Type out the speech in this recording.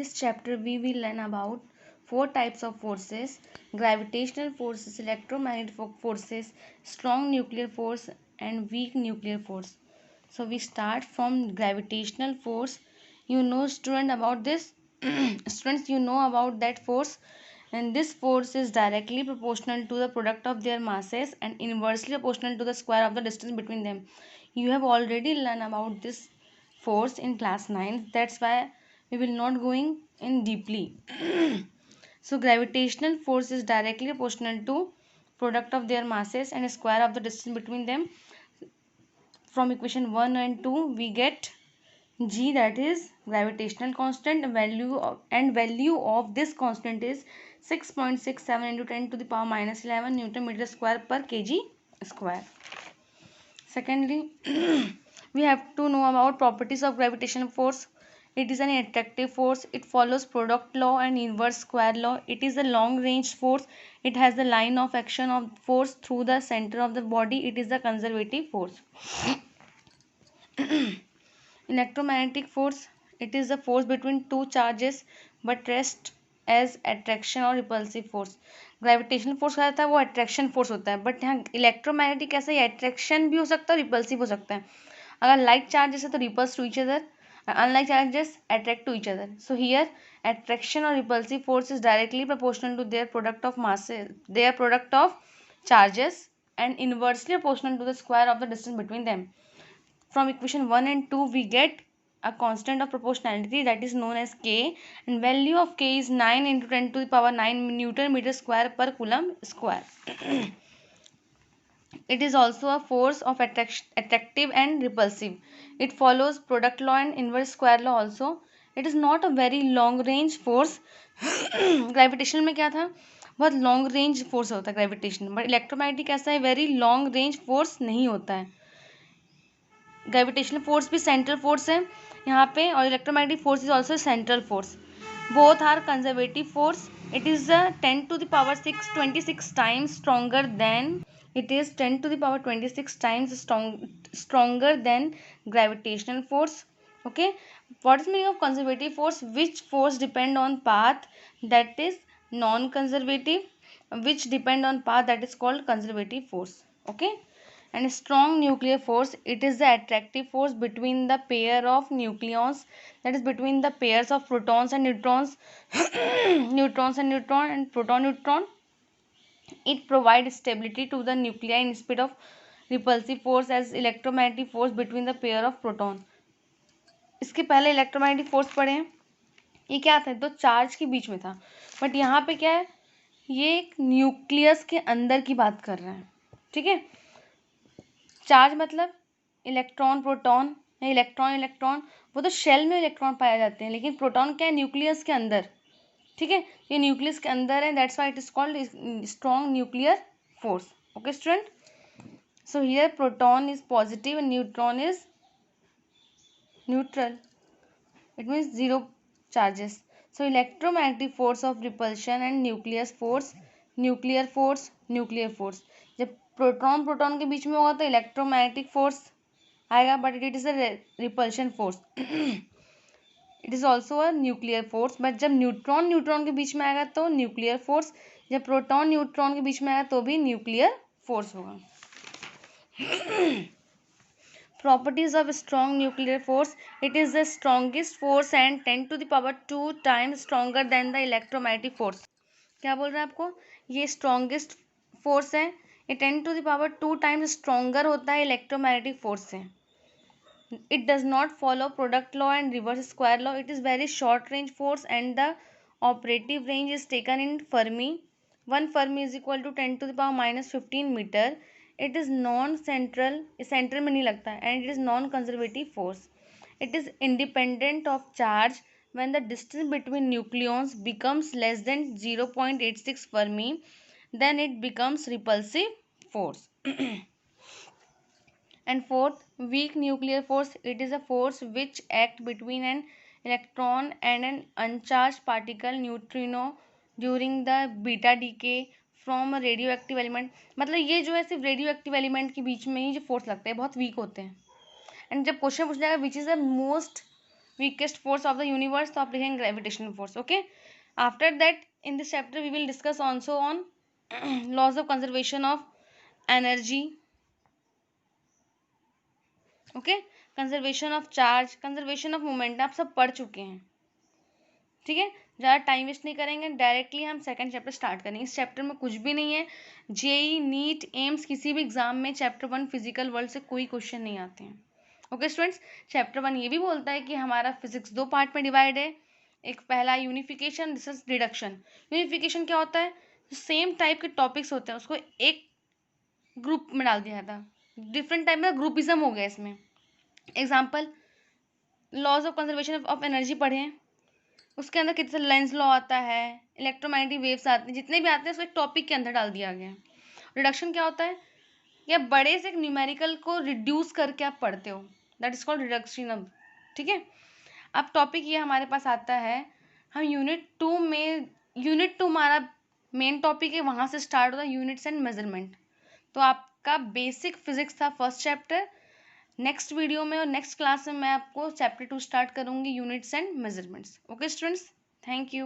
this chapter, we will learn about four types of forces: gravitational forces, electromagnetic forces, strong nuclear force, and weak nuclear force. So we start from gravitational force. You know, student, about this. Students, you know about that force, and this force is directly proportional to the product of their masses and inversely proportional to the square of the distance between them. You have already learned about this force in class 9. That's why we will not going in deeply. So gravitational force is directly proportional to product of their masses and square of the distance between them. From equation 1 and 2 we get g, that is gravitational constant. Value of this constant is 6.67 into 10 to the power minus 11 Newton meter square per kg square. Secondly, we have to know about properties of gravitational force. It is an attractive force. It follows product law and inverse square law. It is a long range force. It has the line of action of force through the center of the body. It is a conservative force. Electromagnetic force, it is the force between two charges but rest as attraction और repulsive force. Gravitational force क्या होता है, वो attraction force होता है, but यहाँ electromagnetic कैसा है, अट्रैक्शन भी हो सकता है, रिपल्सिव हो सकता है. अगर लाइक चार्जेस है तो repels to each other, unlike charges attract to each other. So here attraction or repulsive force is directly proportional to their product of masses, their product of charges, and inversely proportional to the square of the distance between them. From equation 1 and 2 we get a constant of proportionality that is known as k, and value of k is 9 into 10 to the power 9 Newton meter square per coulomb square. It is also a force of attractive and repulsive. It follows product law and inverse square law also. It is not a very long range force. Gravitation में क्या था, बहुत long range force होता है gravitation, but electromagnetic ऐसा है very long range force नहीं होता है. ग्रेविटेशनल फोर्स भी सेंट्रल फोर्स है यहाँ पे, और electromagnetic force is also central force. Both are conservative force. It is 10 to the power 6 26 times stronger than, it is 10 to the power 26 times stronger than gravitational force. Okay, what is meaning of conservative force? Which force depend on path, that is non conservative. Which depend on path, that is called conservative force. Okay. And strong nuclear force, it is the attractive force between the pair of nucleons, that is between the pairs of protons and neutrons. Neutrons and neutron and proton neutron. It provides stability to the nuclei instead of repulsive force as electromagnetic force between the pair of proton. इसके पहले electromagnetic force पढ़े हैं, ये क्या था, तो charge के बीच में था, बट यहाँ पे क्या है, ये एक न्यूक्लियस के अंदर की बात कर रहे हैं. ठीक है, चार्ज मतलब इलेक्ट्रॉन प्रोटॉन, या इलेक्ट्रॉन इलेक्ट्रॉन, वो तो शेल में इलेक्ट्रॉन पाए जाते हैं, लेकिन प्रोटॉन क्या है, न्यूक्लियस के अंदर. ठीक है, ये न्यूक्लियस के अंदर है, that's why it is called strong nuclear force. Okay student, so here proton is positive and neutron is neutral. It means zero charges. So electromagnetic force of repulsion and nucleus force, nuclear force, nuclear force. जब proton proton के बीच में होगा तो electromagnetic force आएगा, but it is a repulsion force. It is also a nuclear force, but जब neutron neutron के बीच में आएगा तो न्यूक्लियर फोर्स, जब प्रोटॉन न्यूट्रॉन के बीच में आएगा तो भी न्यूक्लियर फोर्स होगा. Properties of strong nuclear force, it is the strongest force and 10 to the power 2 times stronger than the electromagnetic force. क्या बोल रहा है आपको, ये स्ट्रॉन्गेस्ट फोर्स है, ये 10 to the power 2 times stronger होता है इलेक्ट्रोमैग्नेटिक फोर्स से. It does not follow product law and reverse square law. It is very short range force and the operative range is taken in Fermi. 1 Fermi is equal to 10 to the power minus 15 meter. It is non-central, central में नहीं लगता, and it is non-conservative force. It is independent of charge. When the distance between nucleons becomes less than 0.86 Fermi, then it becomes repulsive force. And fourth, weak nuclear force. It is a force which act between an electron and an uncharged particle neutrino during the beta decay from a radioactive element. मतलब ये जो है सिर्फ radio active element के बीच में ही जो force लगता है बहुत वीक होते हैं. एंड जब क्वेश्चन पूछ जाएगा which is the most weakest force of the universe, तो आप लिखेंगे gravitational force. Okay, after that in this chapter we will discuss also on laws of conservation of energy. Okay, conservation of charge, conservation of moment आप सब पढ़ चुके हैं. ठीक है, ज़्यादा टाइम वेस्ट नहीं करेंगे, डायरेक्टली हम सेकंड चैप्टर स्टार्ट करेंगे. इस चैप्टर में कुछ भी नहीं है. जेई, नीट, एम्स, किसी भी एग्जाम में चैप्टर 1 फिजिकल वर्ल्ड से कोई क्वेश्चन नहीं आते हैं. ओके स्टूडेंट्स, चैप्टर 1 ये भी बोलता है कि हमारा फिजिक्स 2 पार्ट में डिवाइड है. एक पहला unification, this is reduction. Unification क्या होता है? सेम टाइप के टॉपिक्स होते हैं उसको एक ग्रुप में डाल दिया था. डिफरेंट टाइप में ग्रुपिज्म हो गया इसमें. Example, laws of conservation of energy पढ़े, उसके अंदर कितने लेंस लॉ आता है, इलेक्ट्रोमैग्नेटिक वेव्स आते हैं, जितने भी आते हैं उसको एक टॉपिक के अंदर डाल दिया गया है. रिडक्शन क्या होता है? या बड़े से एक न्यूमेरिकल को रिड्यूस करके आप पढ़ते हो, दैट इज कॉल्ड रिडक्शन. अब ठीक है, अब टॉपिक ये हमारे पास आता है, हम यूनिट 2 में, यूनिट 2 हमारा मेन टॉपिक है, वहाँ से स्टार्ट होता है यूनिट्स एंड मेजरमेंट. तो आपका बेसिक फिजिक्स था फर्स्ट चैप्टर. नेक्स्ट वीडियो में और नेक्स्ट क्लास में मैं आपको चैप्टर 2 स्टार्ट करूँगी, units and measurements. Okay students, thank you.